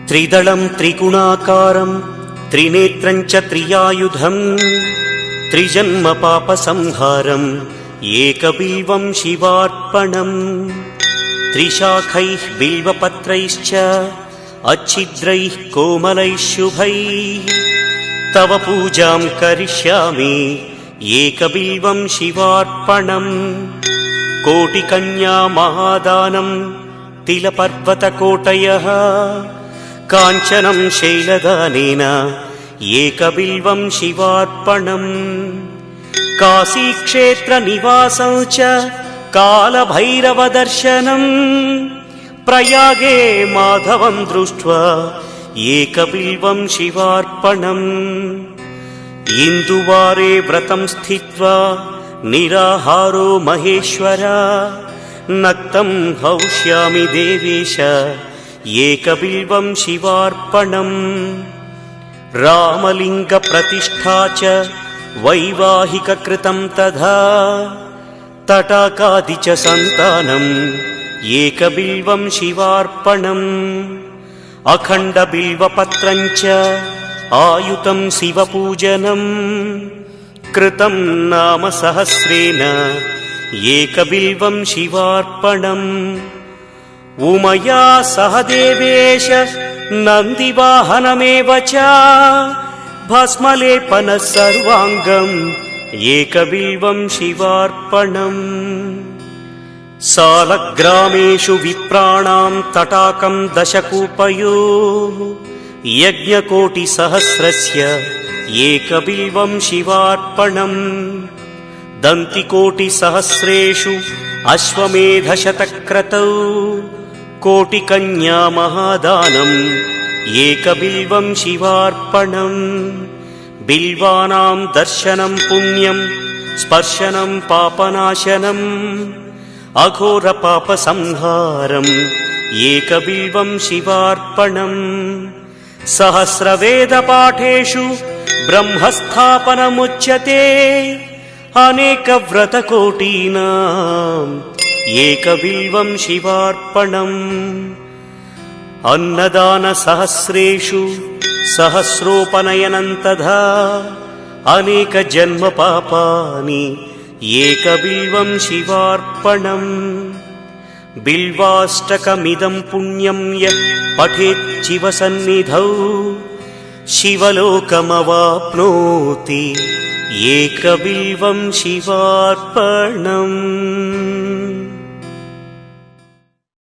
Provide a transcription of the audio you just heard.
त्रिदलं त्रिगुणाकारं त्रिनेत्रं च त्रियायुधं त्रिजन्म पापसंहारं एकबिल्वं शिवार्पणम् त्रिशाखैः बिल्वपत्रैश्च अच्छिद्रैः कोमलैः शुभैः तव पूजां करिष्यामि एकबिल्वं शिवार्पणम् कोटिकन्या महादानं तिलपर्वतकोटयः काञ्चनं शैलदानेन एकबिल्वं शिवार्पणम् काशीक्षेत्रनिवासं च कालभैरवदर्शनम् प्रयागे माधवं दृष्ट्वा एकबिल्वं शिवार्पणम् इन्दुवारे व्रतं स्थित्वा निराहारो महेश्वर नक्तं हौष्यामि देवेश एकबिल्वं शिवार्पणम् रामलिङ्गप्रतिष्ठा च वैवाहिककृतं तथा तटाकादि च सन्तानम् एकबिल्वं शिवार्पणम् अखण्डबिल्वपत्रं च आयुतं शिवपूजनम् कृतं नाम सहस्रेण एकबिल्वं शिवार्पणम् उमया सह देवेश नन्दिवाहनमेव च भस्मलेपनः सर्वाङ्गम् एकबिल्वं शिवार्पणम् सालग्रामेषु विप्राणां तटाकं दशकूपयोः यज्ञकोटिसहस्रस्य एकबिल्वं शिवार्पणम् दन्तिकोटिसहस्रेषु अश्वमेधशतक्रतौ कोटिकन्या महादानम् एकबिल्वं शिवार्पणम् बिल्वानां दर्शनं पुण्यं स्पर्शनं पापनाशनम् अघोरपापसंहारम् एकबिल्वं शिवार्पणम् सहस्रवेदपाठेषु ब्रह्मस्थापनमुच्यते अनेकव्रतकोटीनाम् एकबिल्वं शिवार्पणम् अन्नदानसहस्रेषु सहस्रोपनयनं तथा अनेकजन्मपापानि एकबिल्वं शिवार्पणम् बिल्वाष्टकमिदं पुण्यं यः पठेत् शिवसन्निधौ शिवलोकमवाप्नोति एकबिल्वं शिवार्पणम्।